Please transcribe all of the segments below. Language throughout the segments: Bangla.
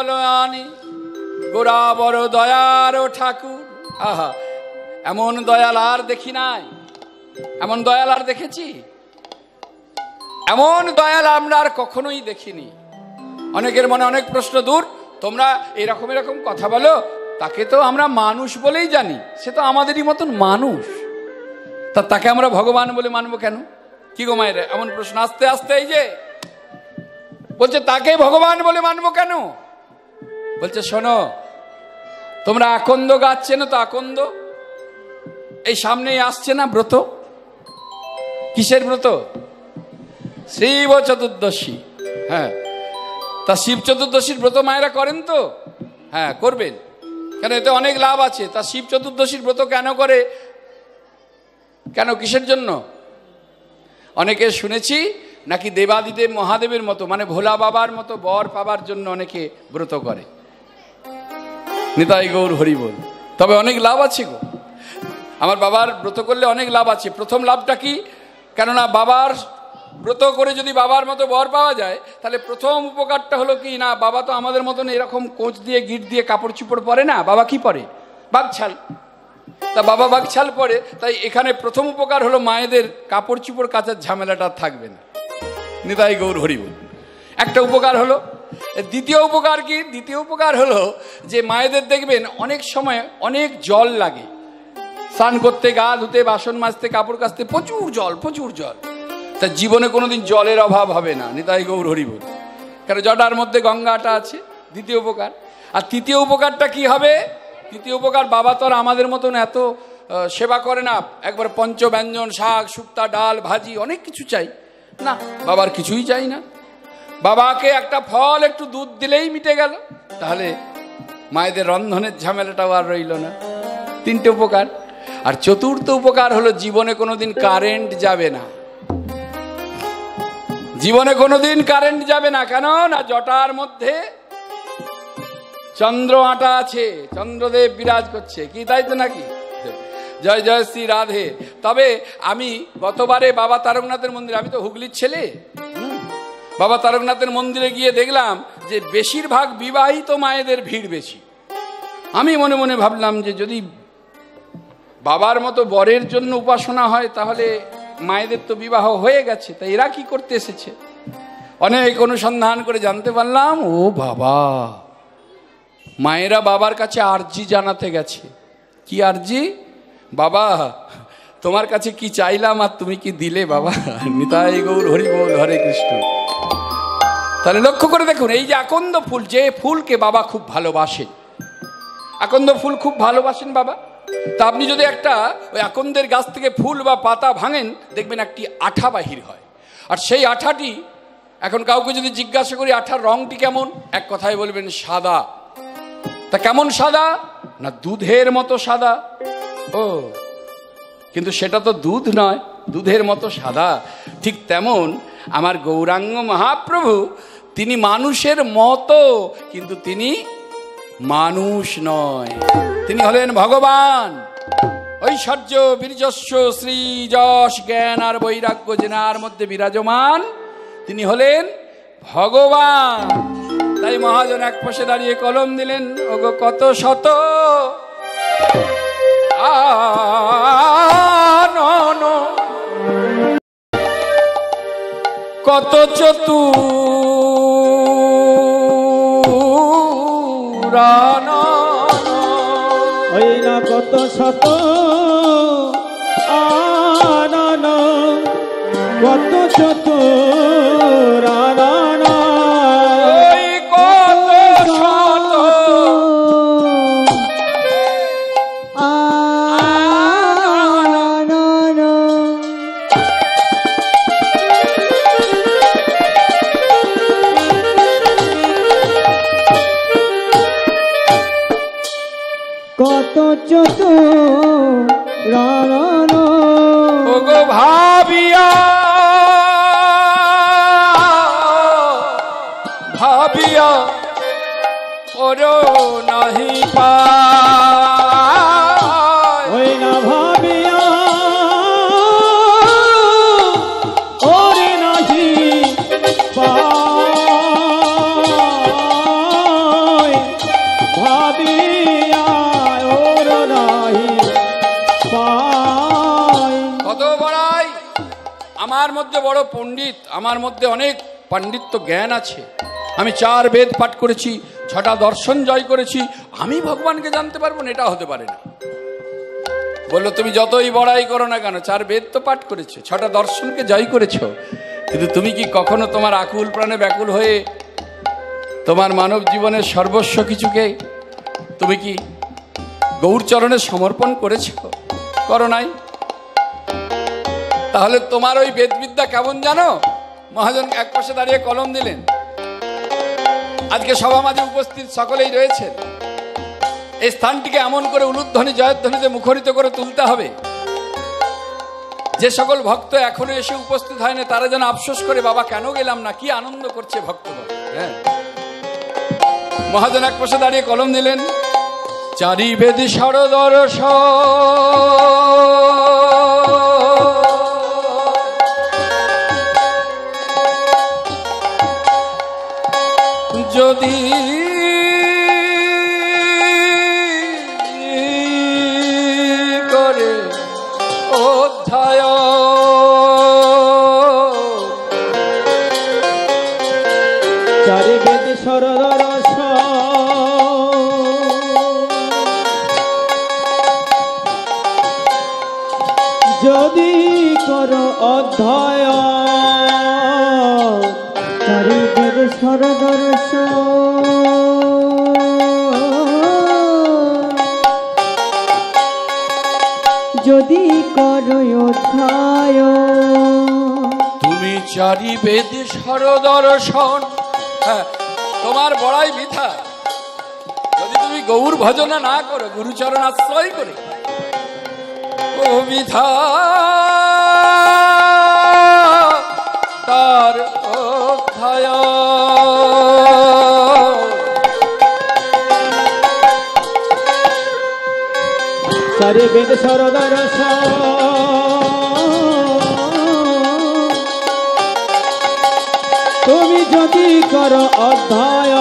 বলো আনি, গোরা বড় দয়ার ও ঠাকুর। আহা, এমন দয়াল আর দেখি নাই। এমন দয়াল আর দেখেছি? এমন দয়াল আমরা আর কখনোই দেখিনি। অনেকের মনে অনেক প্রশ্ন, দূর তোমরা এরকম এরকম কথা বলো, তাকে তো আমরা মানুষ বলেই জানি, সে তো আমাদেরই মতন মানুষ, তা তাকে আমরা ভগবান বলে মানবো কেন? কি গো মায়ের এমন প্রশ্ন আস্তে আস্তে এই যে বলছে তাকে ভগবান বলে মানবো কেন? বলছে শোনো, তোমরা আকন্দ গাচ্ছে না তো? আকন্দ এই সামনেই আসছে না ব্রত? কিসের ব্রত? শিব চতুর্দশী। হ্যাঁ, তা শিব চতুর্দশীর ব্রত মায়েরা করেন তো? হ্যাঁ, করবেন। কেন? এতে অনেক লাভ আছে। তা শিব চতুর্দশীর ব্রত কেন করে? কেন, কিসের জন্য? অনেকে শুনেছি নাকি দেবাদিদেব মহাদেবের মতো, মানে ভোলা বাবার মতো বর পাবার জন্য অনেকে ব্রত করে। নিতাই গৌর হরি বল। তবে অনেক লাভ আছে গো, আমার বাবার ব্রত করলে অনেক লাভ আছে। প্রথম লাভটা কি? কেননা বাবার ব্রত করে যদি বাবার মতো বর পাওয়া যায়, তাহলে প্রথম উপকারটা হলো কি না, বাবা তো আমাদের মতন এরকম কোঁচ দিয়ে গিট দিয়ে কাপড় চুপড় পরে না, বাবা কি পরে? বাগছাল। তা বাবা বাগছাল পরে, তাই এখানে প্রথম উপকার হলো মায়েদের কাপড় চুপড় কাচার ঝামেলাটা থাকবে না। নিতাই গৌর হরি বল। একটা উপকার হলো। দ্বিতীয় উপকার কি? দ্বিতীয় উপকার হলো যে মায়েদের দেখবেন অনেক সময় অনেক জল লাগে, স্নান করতে, গা ধুতে, বাসন মাজতে, কাপড় কাচতে প্রচুর জল, প্রচুর জল। তা জীবনে কোনোদিন জলের অভাব হবে না। নিতাই গৌর হরি বল। কারণ জটার মধ্যে গঙ্গাটা আছে, দ্বিতীয় উপকার। আর তৃতীয় উপকারটা কি হবে? তৃতীয় উপকার, বাবা তো আর আমাদের মতন এত সেবা করে না, একবার পঞ্চব্যঞ্জন, শাক, শুক্তা, ডাল, ভাজি, অনেক কিছু চাই না। বাবার কিছুই চাই না। বাবাকে একটা ফল, একটু দুধ দিলেই মিটে গেল। তাহলে মায়েদের রন্ধনের ঝামেলাটাও আর রইল না। তিনটে উপকার। আর চতুর্থ উপকার হলো জীবনে কোনোদিন কারেন্ট যাবে না। জীবনে কোনোদিন কারেন্ট যাবে না। কেন না, জটার মধ্যে চন্দ্র আটা আছে, চন্দ্রদেব বিরাজ করছে। কি তাই তো নাকি? জয় জয় শ্রী রাধে। তবে আমি গতবারে বাবা তারকনাথের মন্দিরে, আমি তো হুগলির ছেলে, বাবা তারকনাথের মন্দিরে গিয়ে দেখলাম যে বেশিরভাগ বিবাহিত মায়েদের ভিড় বেশি। আমি মনে মনে ভাবলাম যে যদি বাবার মতো বরের জন্য উপাসনা হয়, তাহলে মায়েদের তো বিবাহ হয়ে গেছে, তাই এরা কি করতে এসেছে? অনেক অনুসন্ধান করে জানতে পারলাম, ও বাবা, মায়েরা বাবার কাছে আরজি জানাতে গেছে। কি আরজি? বাবা, তোমার কাছে কি চাইলাম আর তুমি কি দিলে বাবা? নিতাই গৌর হরি বল, হরে কৃষ্ণ। তাহলে লক্ষ্য করে দেখুন, এই যে আকন্দ ফুল, যে ফুলকে বাবা খুব ভালোবাসেন, আকন্দ ফুল খুব ভালোবাসেন বাবা। তা আপনি যদি একটা ওই আকন্দের গাছ থেকে ফুল বা পাতা ভাঙেন, দেখবেন একটি আঠা বাহির হয়। আর সেই আঠাটি, এখন কাউকে যদি জিজ্ঞাসা করি আঠার রংটি কেমন, এক কথায় বলবেন সাদা। তা কেমন সাদা? না দুধের মতো সাদা। ও, কিন্তু সেটা তো দুধ নয়, দুধের মতো সাদা। ঠিক তেমন আমার গৌরাঙ্গ মহাপ্রভু, তিনি মানুষের মতো, কিন্তু তিনি মানুষ নয়, তিনি হলেন ভগবান। ঐশ্বর্য বীর্যস্য শ্রী যশ জ্ঞান আর বৈরাগ্য জেনার মধ্যে বিরাজমান, তিনি হলেন ভগবান। তাই মহাজন এক পাশে দাঁড়িয়ে কলম দিলেন, ওগো কত শত কত চতুরান, ওই না কত শত আনন, কত চতুরান, ওই কত শত আনন, কত চতুরান, ওগো ভাবিয়া ভাবিয়া করো নাহি পায়, ওই না ভাবিয়া ওরে নাহি পায়, মধ্যে বড় পণ্ডিত, আমার মধ্যে অনেক পাণ্ডিত্য জ্ঞান আছে, আমি 4 বেদ পাঠ করেছি, 6টা দর্শন জয় করেছি, আমি ভগবানকে জানতে পারবো না, এটা হতে পারে না। বললো তুমি যতই বড়াই করো না কেন, 4 বেদ তো পাঠ করেছো, 6টা দর্শনকে জয় করেছো, কিন্তু তুমি কি কখনো তোমার আকুল প্রাণে ব্যাকুল হয়ে তোমার মানব জীবনের সর্বস্ব কিছুকে তুমি কি গৌরচরণে সমর্পণ করেছো? করো নাই। তাহলে তোমার ওই বেদবিদ্যা কেমন জানো? মহাজন এক পাশে দাঁড়িয়ে কলম দিলেন। আজকে সভা মাঝে উপস্থিত সকলেই রয়েছেন। এই স্থানটিকে এমন করে উলুধ্বনি জয়ধ্বনিতে মুখরিত করে তুলতে হবে, যে সকল ভক্ত এখনো এসে উপস্থিত হয়নি তারা যেন আফসোস করে বাবা কেন গেলাম না, কি আনন্দ করছে ভক্তগণ। হ্যাঁ, মহাজন এক পাশে দাঁড়িয়ে কলম দিলেন। 4 বেদ সরদর্শ যদি করে অধ্যায়, 4 বেদ সরদর্শ যদি কর অধ্যায়, 4 বেদ সরদর্শ যদি কর অধ্যায়। তুমি 4 বেদ সরদর্শন, হ্যাঁ, তোমার বড়াই বৃথা যদি তুমি গৌর ভজনা না করো, গুরুচরণ আশ্রয় করে। ও বৃথা তার অধ্যায়। 4 বেদ সরদর্শ তুমি যদি কর অধ্যায়,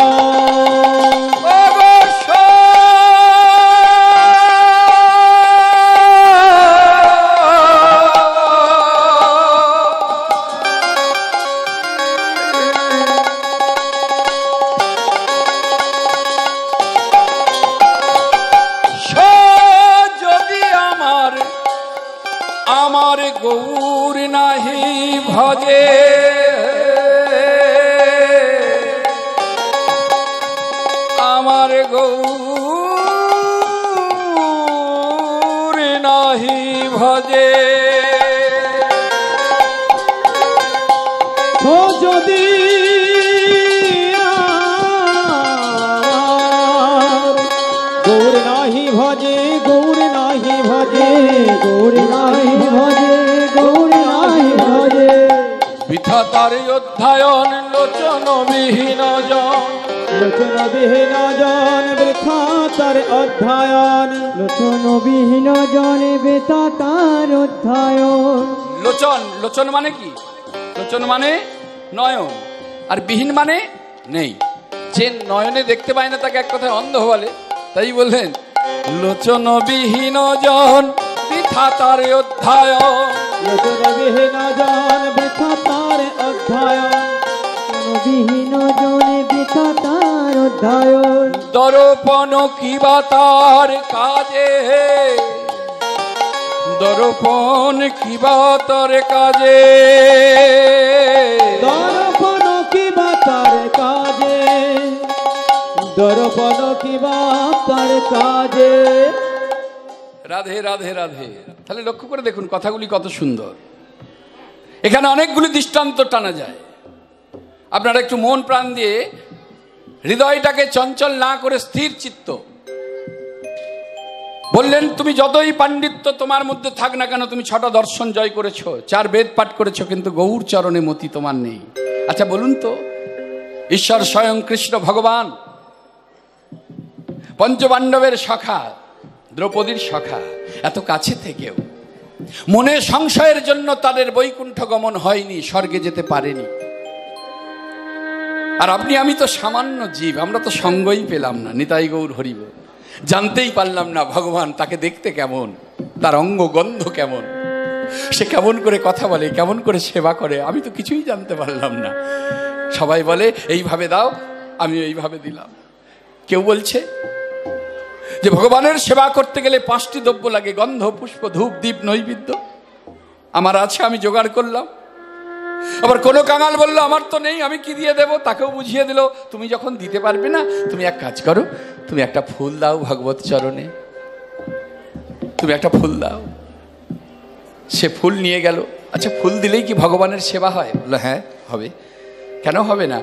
আমার গৌর নাহি ভজে, আমার গৌর নাহি ভজে। তো যদি গৌর নাহি ভজে, গৌর নাহি ভজে, গৌর নাহি ভজে, গৌর নাহি ভজে। বৃথা তার অধ্যায়ন লোচন বিহীন জন, লোচন বিহীন জন বৃথা তার অধ্যায়ন, লোচন বিহীন জন বৃথা তার অধ্যায়ন। লোচন, লোচন মানে কি? লোচন মানে নয়ন, আর বিহীন মানে নেই। যে নয়নে দেখতে পায় না তাকে এক কথায় অন্ধ বলে। তাই বললেন লোচন বিহীন জন বৃথা তার অধ্যায়ন, লোচন বিহীন জন বৃথা তার অধ্যায়ন, বিহীন জনে বৃথা তার অধ্যায়ন। দর্পণ কিবা তার কাজে, দর্পণ কিবা তার কাজে, দর্পণ কিবা তার কাজে, দর্পণ কিবা তার কাজে। রাধে রাধে রাধে। তাহলে লক্ষ্য করে দেখুন কথাগুলি কত সুন্দর। এখানে অনেকগুলি দৃষ্টান্ত টানা যায়। আপনারা একটু মন প্রাণ দিয়ে হৃদয়টাকে চঞ্চল না করে স্থির চিত্ত বললেন, তুমি যতই পাণ্ডিত্য তোমার মধ্যে থাক না কেন, তুমি 6টা দর্শন জয় করেছো, 4 বেদ পাঠ করেছো, কিন্তু গৌর চরণে মতি তোমার নেই। আচ্ছা বলুন তো, ঈশ্বর স্বয়ং কৃষ্ণ ভগবান পঞ্চপাণ্ডবের সখা, দ্রৌপদীর সখা, এত কাছে থেকেও মনে সংশয়ের জন্য তাদের বৈকুণ্ঠ গমন হয়নি, স্বর্গে যেতে পারেনি। আর আপনি আমি তো সামান্য জীব, আমরা তো সঙ্গই পেলাম না। নিতাই গৌর হরিব, জানতেই পারলাম না ভগবান তাকে দেখতে কেমন, তার অঙ্গ গন্ধ কেমন। সে কেমন করে কথা বলে, কেমন করে সেবা করে, আমি তো কিছুই জানতে পারলাম না। সবাই বলে এইভাবে দাও, আমি এইভাবে দিলাম। কেউ বলছে যে ভগবানের সেবা করতে গেলে 5টি দ্রব্য লাগে, গন্ধ, পুষ্প, ধূপ, দীপ, নৈবেদ্য। আমার আছে, আমি জোগাড় করলাম। আবার কোনো কাঙাল বললো আমার তো নেই, আমি কি দিয়ে দেব? তাকেও বুঝিয়ে দিল, তুমি যখন দিতে পারবে না, তুমি এক কাজ করো, তুমি একটা ফুল দাও ভগবত চরণে, তুমি একটা ফুল দাও। সে ফুল নিয়ে গেল। আচ্ছা, ফুল দিলেই কি ভগবানের সেবা হয়? বললো হ্যাঁ হবে। কেন হবে না?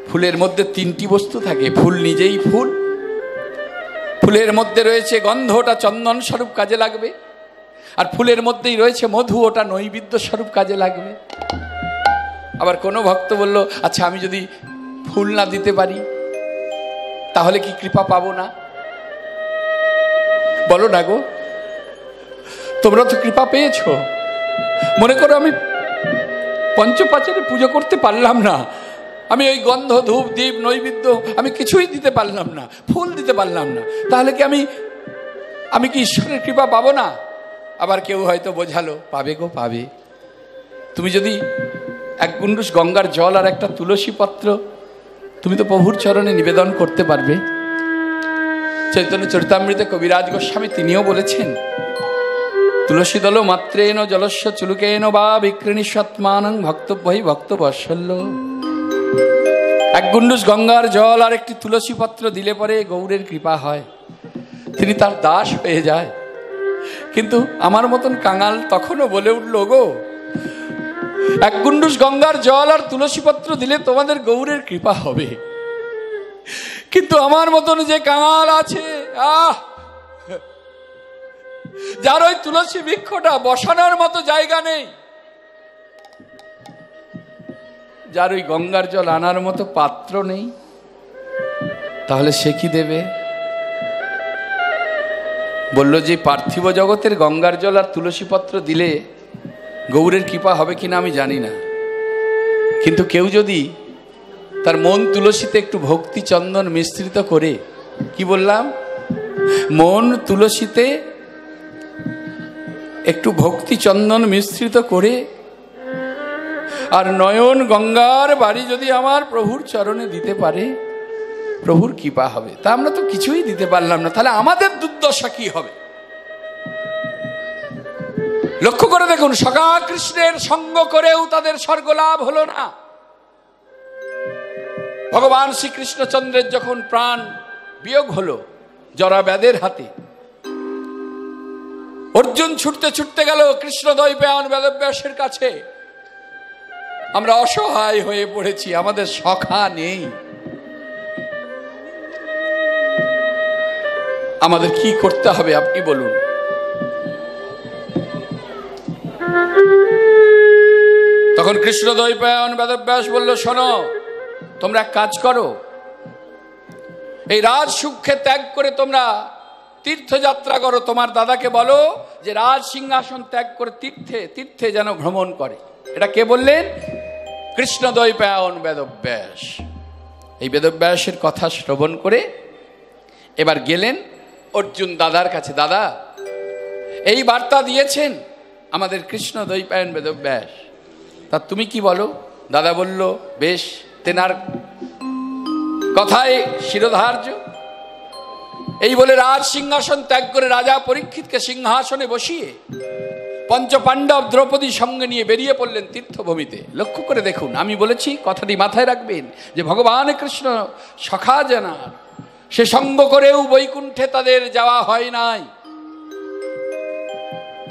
ফুলের মধ্যে 3টি বস্তু থাকে। ফুল নিজেই ফুল, ফুলের মধ্যে রয়েছে গন্ধ, ওটা চন্দন স্বরূপ কাজে লাগবে। আর ফুলের মধ্যেই রয়েছে মধু, ওটা নৈবেদ্য স্বরূপ কাজে লাগবে। আবার কোনো ভক্ত বলল আচ্ছা, আমি যদি ফুল না দিতে পারি তাহলে কি কৃপা পাবো না? বলো না গো, তোমরা তো কৃপা পেয়েছো। মনে করো আমি পঞ্চপাচারে পুজো করতে পারলাম না, আমি ওই গন্ধ, ধূপ, দীপ, নৈবেদ্য আমি কিছুই দিতে পারলাম না, ফুল দিতে পারলাম না, তাহলে কি আমি কি ঈশ্বরের কৃপা পাবো না? আবার কেউ হয়তো বোঝালো, পাবে গো, পাবে। তুমি যদি 1 গুণ্ডুস গঙ্গার জল আর একটা তুলসী পত্র তুমি তো প্রভুর চরণে নিবেদন করতে পারবে। চৈতন্য চরিতামৃতে কবিরাজ গোস্বামী তিনিও বলেছেন, তুলসী দল মাত্রেন জলস্য চুলুকেন বা বিক্রিণীস্বাত্মানং ভক্তভ্যই ভক্ত বৎসল্য। 1 গুণ্ডুস গঙ্গার জল আর একটি তুলসী পত্র দিলে পরে গৌরের কৃপা হয়, তিনি তার দাস হয়ে যায়। কিন্তু আমার মতন কাঙাল তখনও বলে উঠল, গো 1 গুণ্ডুস গঙ্গার জল আর তুলসী পত্র দিলে তোমাদের গৌরের কৃপা হবে। কিন্তু আমার মতন যে কাঙাল আছে, যার ওই তুলসী বৃক্ষটা বসানোর মতো জায়গা নেই, যার ওই গঙ্গার জল আনার মতো পাত্র নেই, তাহলে সে কি দেবে? বলল যে পার্থিব জগতের গঙ্গার জল আর তুলসী পত্র দিলে গৌরের কৃপা হবে কিনা আমি জানি না, কিন্তু কেউ যদি তার মন তুলসীতে একটু ভক্তি চন্দন মিশ্রিত করে, কি বললাম, মন তুলসীতে একটু ভক্তি চন্দন মিশ্রিত করে আর নয়ন গঙ্গার বাড়ি যদি আমার প্রভুর চরণে দিতে পারে, প্রভুর কৃপা হবে। তা আমরা তো কিছুই দিতে পারলাম না, তাহলে আমাদের দুর্দশা কি হবে? লক্ষ্য করে দেখুন, সখা কৃষ্ণের সঙ্গ করেও তাদের স্বর্গ লাভ হলো না। ভগবান শ্রীকৃষ্ণচন্দ্রের যখন প্রাণ বিয়োগ হলো জরাব্যাধের হাতে, অর্জুন ছুটতে ছুটতে গেল কৃষ্ণদ্বৈপায়ন বেদব্যাসের কাছে। আমরা অসহায় হয়ে পড়েছি, আমাদের সখা নেই, আমাদের কি করতে হবে আপনি বলুন। তখন কৃষ্ণদ্বৈপায়ন বেদব্যাস বলল, শোনো, তোমরা এক কাজ করো, এই রাজ সুখকে ত্যাগ করে তোমরা তীর্থযাত্রা করো। তোমার দাদাকে বলো যে রাজ সিংহাসন ত্যাগ করে তীর্থে তীর্থে যেন ভ্রমণ করে। এটা কে বললেন? কৃষ্ণদ্বৈপায়ন বেদব্যাস। এই বেদব্যাসের কথা শ্রবণ করে এবার গেলেন অর্জুন দাদার কাছে। দাদা, এই বার্তা দিয়েছেন আমাদের কৃষ্ণদ্বৈপায়ন বেদব্যাস, তা তুমি কি বলো? দাদা বলল, বেশ, তেনার কথায় শিরোধার্য। এই বলে রাজ সিংহাসন ত্যাগ করে রাজা পরীক্ষিতকে সিংহাসনে বসিয়ে পঞ্চপাণ্ডব দ্রৌপদী সঙ্গে নিয়ে বেরিয়ে পড়লেন তীর্থভূমিতে। লক্ষ্য করে দেখুন, আমি বলেছি, কথাটি মাথায় রাখবেন, যে ভগবান কৃষ্ণ সখা জানার, সে সঙ্গ করেও বৈকুণ্ঠে তাদের যাওয়া হয় নাই।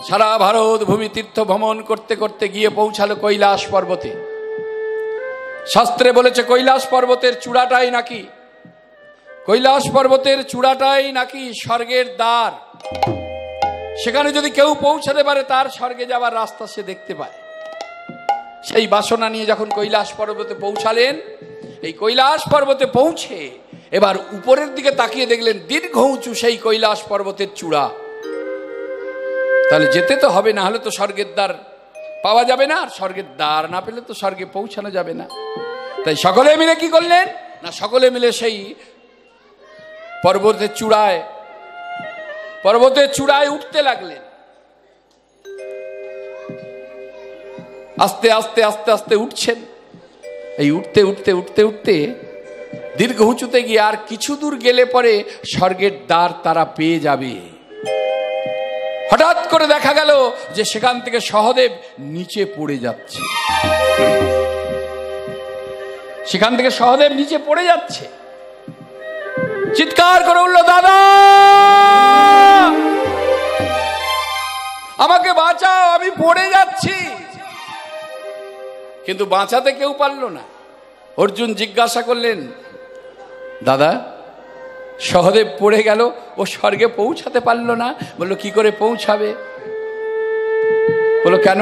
সারা ভারত ভূমি তীর্থ ভ্রমণ করতে করতে গিয়ে পৌঁছালো কৈলাস পর্বতে। শাস্ত্রে বলেছে কৈলাস পর্বতের চূড়াটাই নাকি, কৈলাস পর্বতের চূড়াটাই নাকি স্বর্গের দ্বার। সেখানে যদি কেউ পৌঁছাতে পারে তার স্বর্গে যাবার রাস্তা সে দেখতে পায়। সেই বাসনা নিয়ে যখন কৈলাস পর্বতে পৌঁছালেন, এই কৈলাস পর্বতে পৌঁছে এবার উপরের দিকে তাকিয়ে দেখলেন দীর্ঘ উঁচু সেই কৈলাস পর্বতের চূড়া। তাহলে যেতে তো হবে, না হলে তো স্বর্গের দ্বার পাওয়া যাবে না, আর স্বর্গের দ্বার না পেলে তো স্বর্গে পৌঁছানো যাবে না। তাই সকলে মিলে কি করলেন না, সকলে মিলে সেই পর্বতের চূড়ায় উঠতে লাগলেন। আস্তে আস্তে আস্তে আস্তে উঠছেন। এই উঠতে উঠতে উঠতে উঠতে দীর্ঘ উঁচুতে গিয়ে আর কিছু দূর গেলে পরে স্বর্গের দ্বার তারা পেয়ে যাবে। হঠাৎ করে দেখা গেল যে সেখান থেকে সহদেব নিচে পড়ে যাচ্ছে। সেখান থেকে সহদেব নিচে পড়ে যাচ্ছে। চিৎকার করে উঠল, দাদা আমাকে বাঁচাও, আমি পড়ে যাচ্ছি। কিন্তু বাঁচাতে কেউ পারল না। অর্জুন জিজ্ঞাসা করলেন, দাদা সহদেব পড়ে গেল, ও স্বর্গে পৌঁছাতে পারলো না। বললো, কি করে পৌঁছাবে? বললো, কেন?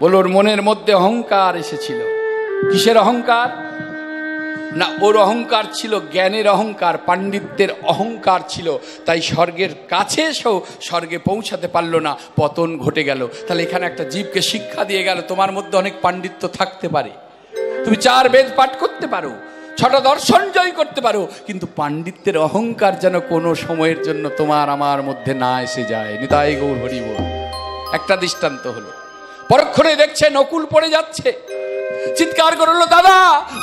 বললো, ওর মনের মধ্যে অহংকার এসেছিল। কিসের অহংকার? না, ওর অহংকার ছিল জ্ঞানের অহংকার, পাণ্ডিত্যের অহংকার ছিল। তাই স্বর্গের কাছে এসেও স্বর্গে পৌঁছাতে পারলো না, পতন ঘটে গেল। তাহলে এখানে একটা জীবকে শিক্ষা দিয়ে গেল, তোমার মধ্যে অনেক পাণ্ডিত্য থাকতে পারে, তুমি 4 বেদ পাঠ করতে পারো, 6টা দর্শন জয় করতে পারো, কিন্তু পাণ্ডিত্যের অহংকার যেন কোনো সময়ের জন্য তোমার আমার মধ্যে না এসে যায়। নিতাই গৌর হরি বল। একটা দৃষ্টান্ত হলো, পরক্ষণে দেখছে নকুল পড়ে যাচ্ছে। চিৎকার করলো, দাদা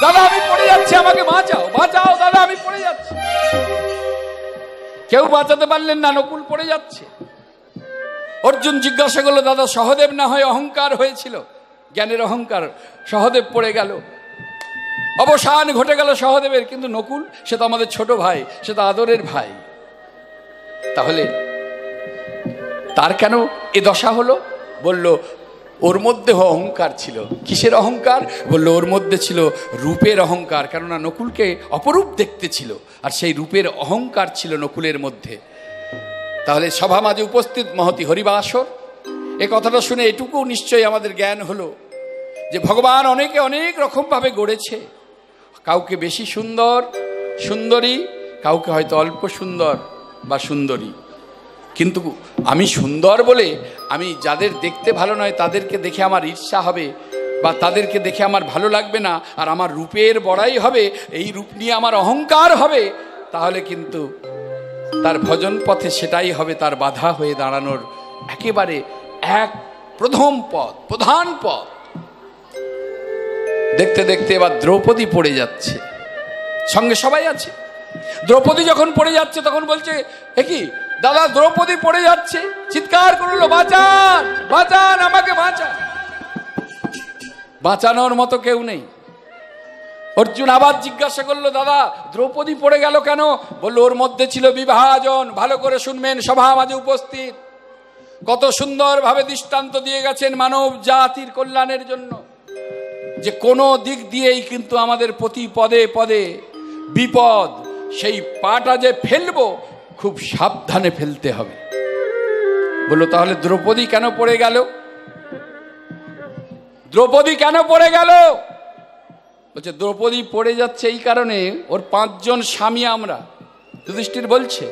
দাদা আমি পড়ে যাচ্ছি, আমাকে বাঁচাও বাঁচাও, দাদা আমি পড়ে যাচ্ছি। কেউ বাঁচাতে পারলেন না, নকুল পড়ে যাচ্ছে। অর্জুন জিজ্ঞাসা করলো, দাদা সহদেব না হয় অহংকার হয়েছিল, জ্ঞানের অহংকার, সহদেব পড়ে গেল, অবসান ঘটে গেল সহদেবের, কিন্তু নকুল সে তো আমাদের ছোট ভাই, সে তো আদরের ভাই, তাহলে তার কেন এ দশা হলো? বলল, ওর মধ্যে অহংকার ছিল। কিসের অহংকার? বললো, ওর মধ্যে ছিল রূপের অহংকার, কেননা নকুলকে অপরূপ দেখতে ছিল, আর সেই রূপের অহংকার ছিল নকুলের মধ্যে। তাহলে সভা মাঝে উপস্থিত মহতি হরিবাসর, এ কথাটা শুনে এটুকু নিশ্চয়ই আমাদের জ্ঞান হলো যে ভগবান অনেকে অনেক রকমভাবে গড়েছে। কাউকে বেশি সুন্দর সুন্দরী, কাউকে হয়তো অল্প সুন্দর বা সুন্দরী, কিন্তু আমি সুন্দর বলে আমি যাদের দেখতে ভালো নয় তাদেরকে দেখে আমার ঈর্ষা হবে, বা তাদেরকে দেখে আমার ভালো লাগবে না, আর আমার রূপের বড়াই হবে, এই রূপ নিয়ে আমার অহংকার হবে, তাহলে কিন্তু তার ভজন পথে সেটাই হবে তার বাধা হয়ে দাঁড়ানোর একেবারে এক প্রথম পথ, প্রধান পথ। দেখতে দেখতে এবার দ্রৌপদী পড়ে যাচ্ছে, সঙ্গে সবাই আছে। দ্রৌপদী যখন পড়ে যাচ্ছে তখন বলছে, এ কি দাদা দ্রৌপদী পড়ে যাচ্ছে। চিৎকার করলো, বাঁচান বাঁচান, আমাকে বাঁচান। বাঁচানোর মতো কেউ নেই। অর্জুন আবার জিজ্ঞাসা করলো, দাদা দ্রৌপদী পড়ে গেল কেন? বললো, ওর মধ্যে ছিল বিভাজন। ভালো করে শুনবেন, সভা মাঝে উপস্থিত, কত সুন্দরভাবে দৃষ্টান্ত দিয়ে গেছেন মানব জাতির কল্যাণের জন্য, যে কোনো দিক দিয়েই কিন্তু আমাদের প্রতি পদে পদে বিপদ, সেই পাটা যে ফেলবো খুব সাবধানে ফেলতে হবে। বললো, তাহলে দ্রৌপদী কেন পড়ে গেল? দ্রৌপদী কেন পড়ে গেল? বলছে, দ্রৌপদী পড়ে যাচ্ছে এই কারণে, ওর 5 জন স্বামী। আমরা যুধিষ্ঠির বলছে,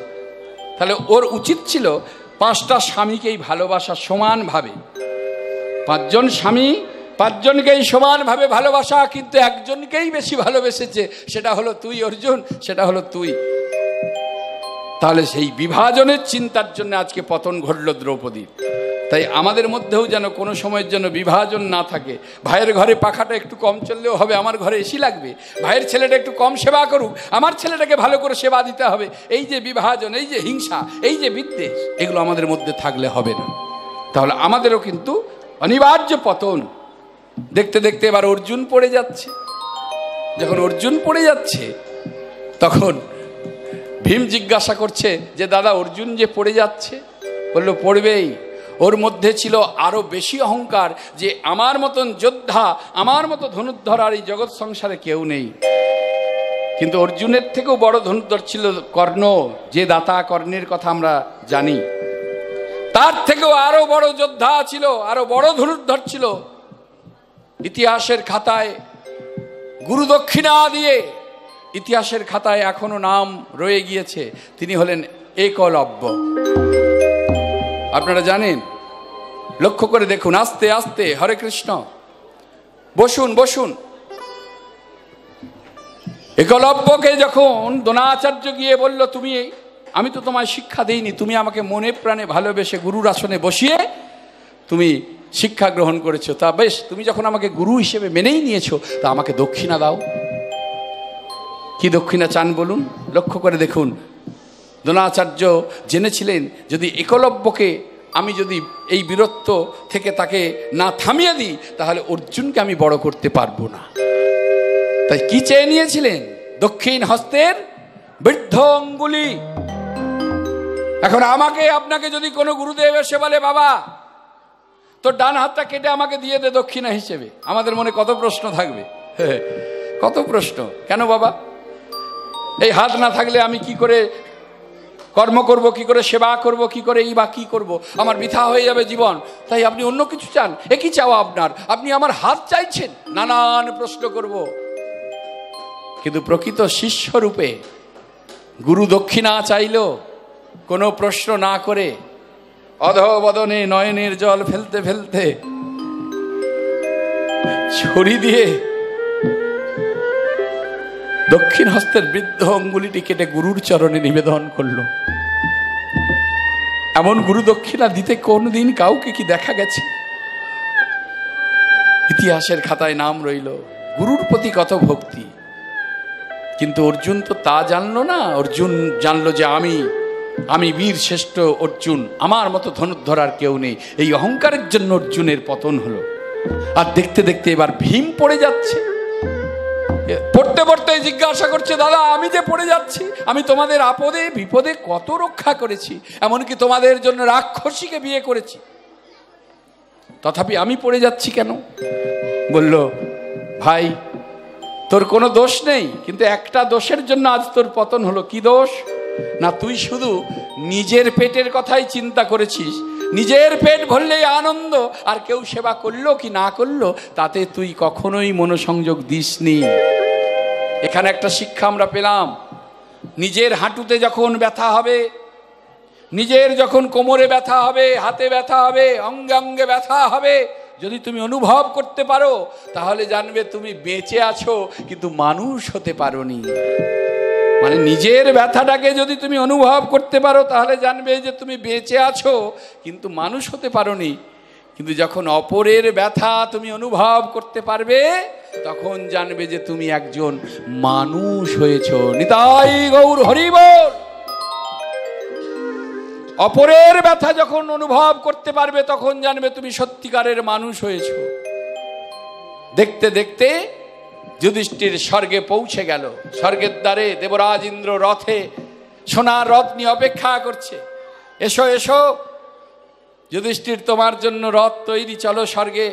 তাহলে ওর উচিত ছিল 5টা স্বামীকেই ভালোবাসা সমানভাবে। 5 জন স্বামী, 5 জনকেই সমানভাবে ভালোবাসা, কিন্তু একজনকেই বেশি ভালোবেসেছে, সেটা হলো তুই অর্জুন, সেটা হলো তুই। তাহলে সেই বিভাজনের চিন্তার জন্য আজকে পতন ঘটল দ্রৌপদীর। তাই আমাদের মধ্যেও যেন কোনো সময়ের জন্য বিভাজন না থাকে। ভাইয়ের ঘরে পাখাটা একটু কম চললেও হবে, আমার ঘরে এসি লাগবে। ভাইয়ের ছেলেটা একটু কম সেবা করুক, আমার ছেলেটাকে ভালো করে সেবা দিতে হবে। এই যে বিভাজন, এই যে হিংসা, এই যে বিদ্বেষ, এগুলো আমাদের মধ্যে থাকলে হবে না। তাহলে আমাদেরও কিন্তু অনিবার্য পতন। দেখতে দেখতে এবার অর্জুন পড়ে যাচ্ছে। যখন অর্জুন পড়ে যাচ্ছে তখন ভীম জিজ্ঞাসা করছে যে, দাদা অর্জুন যে পড়ে যাচ্ছে? বললো, পড়বেই। ওর মধ্যে ছিল আরো বেশি অহংকার, যে আমার মতন যোদ্ধা, আমার মতো ধনুর্ধর আর এই জগৎ সংসারে কেউ নেই। কিন্তু অর্জুনের থেকেও বড় ধনুর্ধর ছিল কর্ণ, যে দাতা কর্ণের কথা আমরা জানি। তার থেকেও আরো বড় যোদ্ধা ছিল, আরো বড় ধনুর্ধর ছিল। ইতিহাসের খাতায় গুরু দক্ষিণা দিয়ে ইতিহাসের খাতায় এখনো নাম রয়ে গিয়েছে, তিনি হলেন একলব্য। আপনারা জানেন, লক্ষ্য করে দেখুন, আস্তে আস্তে, হরে কৃষ্ণ, বসুন বসুন। একলব্যকে যখন দ্রোণাচার্য গিয়ে বলল, তুমি, আমি তো তোমায় শিক্ষা দিইনি, তুমি আমাকে মনে প্রাণে ভালোবেসে গুরুর আসনে বসিয়ে তুমি শিক্ষা গ্রহণ করেছো, তা বেশ, তুমি যখন আমাকে গুরু হিসেবে মেনেই নিয়েছো, তা আমাকে দক্ষিণা দাও। কি দক্ষিণা চান বলুন? লক্ষ্য করে দেখুন, দ্রোণাচার্য জেনেছিলেন যদি একলব্যকে আমি যদি এই বীরত্ব থেকে তাকে না থামিয়ে দিই, তাহলে অর্জুনকে আমি বড় করতে পারবো না। তাই কি চেয়ে নিয়েছিলেন? দক্ষিণ হস্তের বৃদ্ধ অঙ্গুলি। এখন আমাকে আপনাকে যদি কোনো গুরুদেব এসে বলে, বাবা তোর ডান হাতটা কেটে আমাকে দিয়ে দে দক্ষিণা হিসেবে, আমাদের মনে কত প্রশ্ন থাকবে, কত প্রশ্ন। কেন বাবা? এই হাত না থাকলে আমি কি করে কর্ম করব, কি করে সেবা করব, কি করে এই বা কি করব, আমার বৃথা হয়ে যাবে জীবন। তাই আপনি অন্য কিছু চান? একই চাওয়া আপনার, আপনি আমার হাত চাইছেন, নানান প্রশ্ন করব। কিন্তু প্রকৃত শিষ্যরূপে গুরু দক্ষিণা চাইল কোনো প্রশ্ন না করে, অধবদনে নয়নের জল ফেলতে ফেলতে ছড়ি দিয়ে দক্ষিণ হস্তের বৃদ্ধ অঙ্গুলিটি কেটে গুরুর চরণে নিবেদন করল। এমন গুরু দক্ষিণা দিতে কোনদিন কাউকে কি দেখা গেছে? ইতিহাসের খাতায় নাম রইল গুরুর প্রতি কত ভক্তি। কিন্তু অর্জুন তো তা জানলো না। অর্জুন জানলো যে আমি বীর শ্রেষ্ঠ অর্জুন, আমার মতো ধনুর্ধর আর কেউ নেই। এই অহংকারের জন্য অর্জুনের পতন হলো। আর দেখতে দেখতে এবার ভীম পড়ে যাচ্ছে। পড়তে পড়তে জিজ্ঞাসা করছে, দাদা আমি যে পড়ে যাচ্ছি, আমি তোমাদের আপদে বিপদে কত রক্ষা করেছি, এমনকি তোমাদের জন্য রাক্ষসীকে বিয়ে করেছি, তথাপি আমি পড়ে যাচ্ছি কেন? বলল, ভাই তোর কোনো দোষ নেই, কিন্তু একটা দোষের জন্য আজ তোর পতন হলো। কি দোষ? না, তুই শুধু নিজের পেটের কথাই চিন্তা করেছিস। নিজের পেট ভরলেই আনন্দ, আর কেউ সেবা করলো কি না করলো তাতে তুই কখনোই মনোসংযোগ দিসনি। এখানে একটা শিক্ষা আমরা পেলাম। নিজের হাঁটুতে যখন ব্যথা হবে, নিজের যখন কোমরে ব্যথা হবে, হাতে ব্যথা হবে, অঙ্গে অঙ্গে ব্যথা হবে, যদি তুমি অনুভব করতে পারো তাহলে জানবে তুমি বেঁচে আছো, কিন্তু মানুষ হতে পারোনি। মানে নিজের ব্যথাটাকে যদি তুমি অনুভব করতে পারো তাহলে জানবে যে তুমি বেঁচে আছো, কিন্তু মানুষ হতে পারোনি। কিন্তু যখন অপরের ব্যথা তুমি অনুভব করতে পারবে তখন জানবে যে তুমি একজন মানুষ হয়েছো। নিতাই গৌর হরি বল। অপরের ব্যথা যখন অনুভব করতে পারবে তখন জানবে তুমি সত্যিকারের মানুষ হয়েছো। দেখতে দেখতে যুধিষ্ঠির স্বর্গে পৌঁছে গেল। স্বর্গের দ্বারে দেবরাজ ইন্দ্র রথে, সোনার রথ নিয়ে অপেক্ষা করছে। এসো এসো যুধিষ্ঠির, তোমার জন্য রথ তৈরি, চলো স্বর্গে।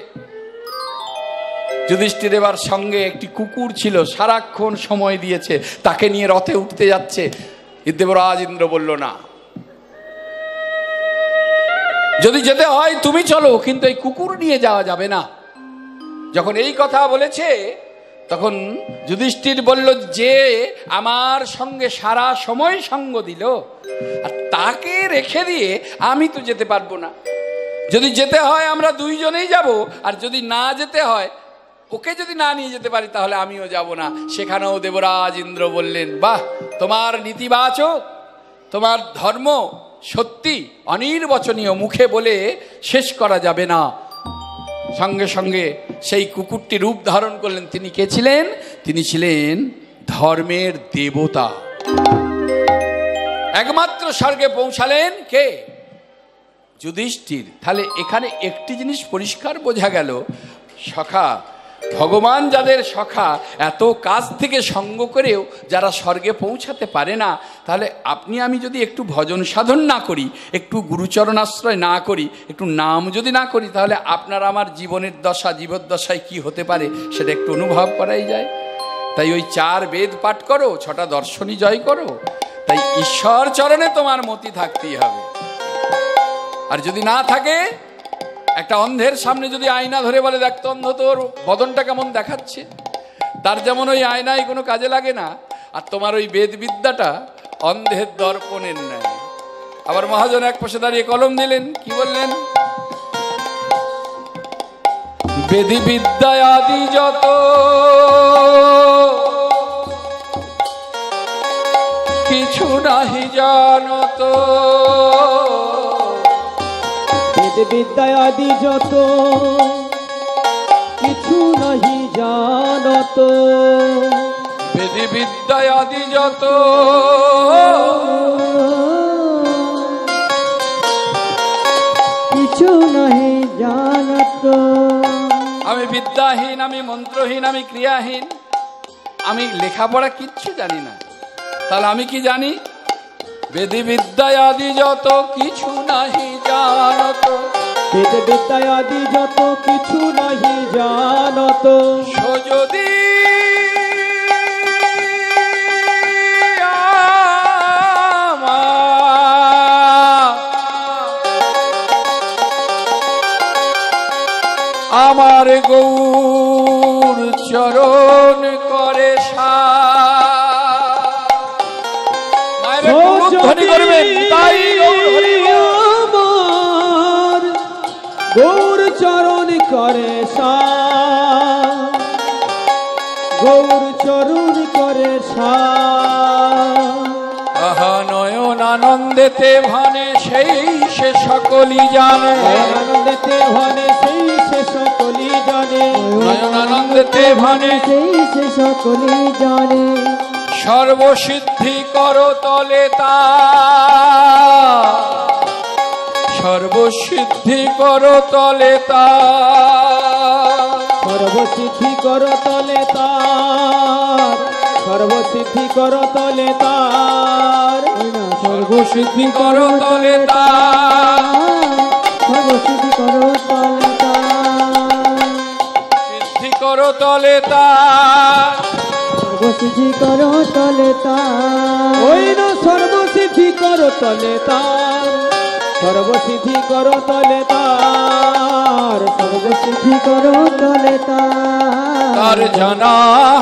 যুধিষ্ঠির এবার সঙ্গে একটি কুকুর ছিল, সারাক্ষণ সময় দিয়েছে, তাকে নিয়ে রথে উঠতে যাচ্ছে। দেবরাজ ইন্দ্র বলল, না, যদি যেতে হয় তুমি চলো, কিন্তু এই কুকুর নিয়ে যাওয়া যাবে না। যখন এই কথা বলেছে তখন যুধিষ্ঠির বলল, যে আমার সঙ্গে সারা সময় সঙ্গ দিল আর তাকে রেখে দিয়ে আমি তো যেতে পারবো না। যদি যেতে হয় আমরা দুইজনেই যাব, আর যদি না যেতে হয়, ওকে যদি না নিয়ে যেতে পারি তাহলে আমিও যাব না। সেখানেও দেবরাজ ইন্দ্র বললেন, বাহ, তোমার নীতিবাচক, তোমার ধর্ম সত্যি অনির্বচনীয়, মুখে বলে শেষ করা যাবে না। সঙ্গে সঙ্গে সেই কুকুরটি রূপ ধারণ করলেন। তিনি কে ছিলেন? তিনি ছিলেন ধর্মের দেবতা। একমাত্র স্বর্গে পৌঁছালেন কে? যুধিষ্ঠির। তাহলে এখানে একটি জিনিস পরিষ্কার বোঝা গেল, সখা ভগবান যাদের সখা, এত কাজ থেকে সঙ্গ করেও যারা স্বর্গে পৌঁছাতে পারে না, তাহলে আপনি আমি যদি একটু ভজন সাধন না করি, একটু গুরুচরণ আশ্রয় না করি, একটু নাম যদি না করি, তাহলে আপনার আমার জীবনের দশা, জীবদ্দশায় কি হতে পারে সেটা একটু অনুভব করাই যায়। তাই ওই 4 বেদ পাঠ করো, 6টা দর্শনই জয় করো। তাই ঈশ্বর চরণে তোমার মতি থাকতেই হবে। আর যদি না থাকে, একটা অন্ধের সামনে যদি আয়না ধরে বলে, দেখ তো অন্ধ, তোর বদনটা কেমন দেখাচ্ছে, তার যেমন ওই আয়নায় কোনো কাজে লাগে না, আর তোমার ওই বেদ বিদ্যাটা অন্ধের দর্পণের ন্যায়। আবার মহাজন এক পাশে দাঁড়িয়ে কলম দিলেন, কি বললেন? বেদি বিদ্যা আদি যত কিছু নাহি জানত, বেদ বিদ্যা আদি যত কিছু নাহি জানত বেদি বিদ্যায় আদি যত কিছু নাহি জানত। আমি বিদ্যাহীন, আমি মন্ত্রহীন, আমি ক্রিয়াহীন, আমি লেখাপড়া কিচ্ছু জানি না। তাহলে আমি কি জানি? বেদি বিদ্যায় আদি যত কিছু নাহি জানত। বেদ বিদ্যা আদি যত কিছু নাহি জানত। সো যদি আমার গৌর চরণ করে ধ্বনি করবেন, তাই আমার গৌর চরণ করে গৌর চরণ করে আহা নয়ন আনন্দেতে ভানে সেই সে সকলই জানে। আনন্দেতে ভানে সেই সে সকলই জানে। নয়ন আনন্দেতে ভানে সেই সে সকলই জানে। সর্বসিদ্ধি করো তলে তা, সর্বসিদ্ধি করো তলে তা, সর্বসিদ্ধি করো তলে তার, সর্বসিদ্ধি করো তলে তার, সর্বসিদ্ধি করো তলে তা, সর্বসিদ্ধি করো তলে তার, সিদ্ধি করো তলে তা, সর্বসিদ্ধি করো তলে তার, ওই না সর্বসিদ্ধি করো তলে তার, সর্বসিদ্ধি করো তলে তার, সর্বসিদ্ধি করো তলে তার। তার জানা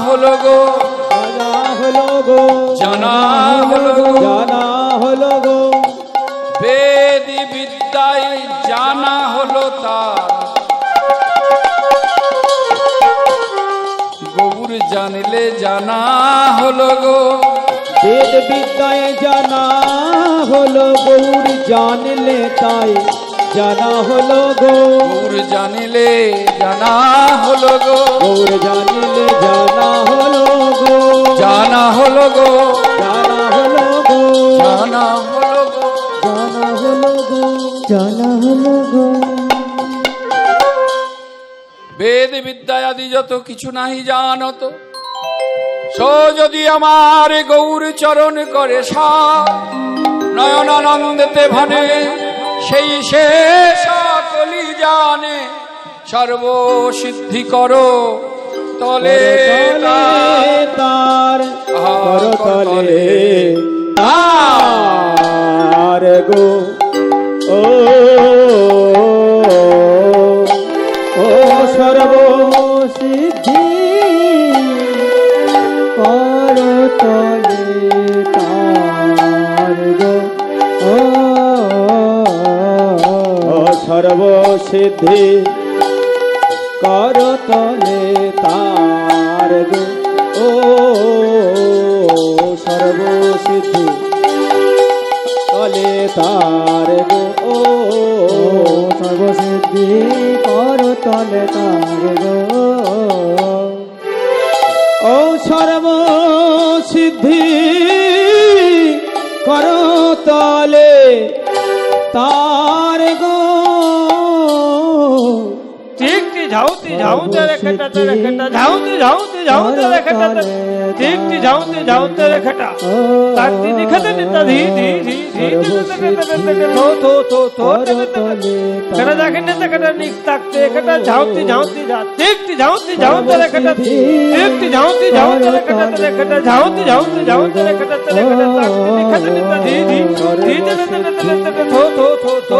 হলো গো, জানা হলো গো, জানা হলো গো, জানা হলো গো, বেদি বিদ্যায় জানা হলো তার। গৌর জানলে জানা হলো গো, বেদ বিদ্যায় জানা হলো গৌর জানলে তাই জানা হলো গো, গৌর জানিলে জানা হলো গো, গৌর জানলে জানা হলো গো, জানা হলো গো, জানা হলো গো, জানা হলো গো, জানা হলো গো, জানা হলো গো। বেদ বিদ্যায় আদি যত কিছু নাহি জানত। সো যদি আমার গৌর চরণ করে নয়ন আনন্দেতে ভানে সেই সে সকলই জানে। সর্বসিদ্ধি করো তলে তার, কর তলে তার গো, ও সর্বসিদ্ধি কর তলে তার গো, ও সর্বসিদ্ধি কর তলে তার গো, ও সর্বসিদ্ধি তলে তার গো, ও সর্বসিদ্ধি কর তলে তার গো, ও সর্বসিদ্ধি কর তলে তার গো। ঠিক ঝাউতে ঝাউতে রেখাটা রেখাটা ঝাউতে ঝাউতে ঝাউতে রেখাটা ঠিক ঝাউতে ঝাউতে রেখাটা তাকতি দিখাতে নিতা ধি ধি ধি ধি থো থো থো থো কেটা দেখেন না কেটা নিক তাকতে কেটা ঝাউতে ঝাউতে যা ঠিক ঝাউতে ঝাউতে রেখাটা ঠিক ঝাউতে ঝাউতে রেখাটা রেখাটা ঝাউতে ঝাউতে ঝাউতে রেখাটা রেখাটা তাকতি দিখাতে নিতা ধি ধি ধি থো থো থো থো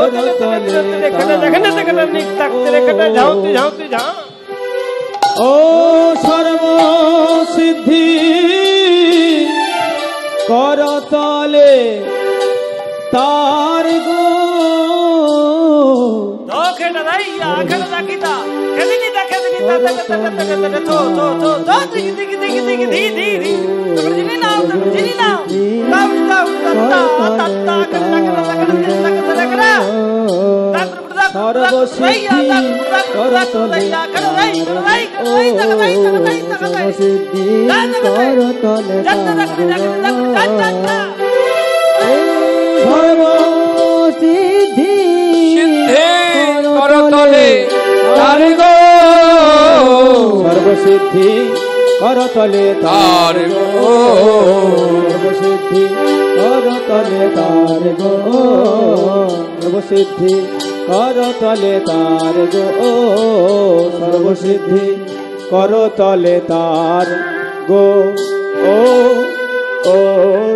কেটা দেখেন না কেটা নিক তাকতে রেখাটা ঝাউতে ঝাউতে যা। ও সর্বসিদ্ধি কর তলে তার গো, খেটা রাইয়া খেটা রাখিতা খেদিনিতা খেদিনিতা থো থো থো থো দিগি দিগি দিগি দিগি ধি ধি ধি তোমরা জিনি নাও তাও তাও তাও তাও তাও কেটা কেটা কেটা কেটা কেটা সর্বসিদ্ধি করতলে সর্বসিদ্ধি করতলে সর্বসিদ্ধি সিদ্ধে করতলে তার গো, সর্বসিদ্ধি করতলে তার গো, সর্বসিদ্ধি করতলে তার গো, সর্বসিদ্ধি করতলে তার গো, সর্বসিদ্ধি করতলে তার গো, ও ও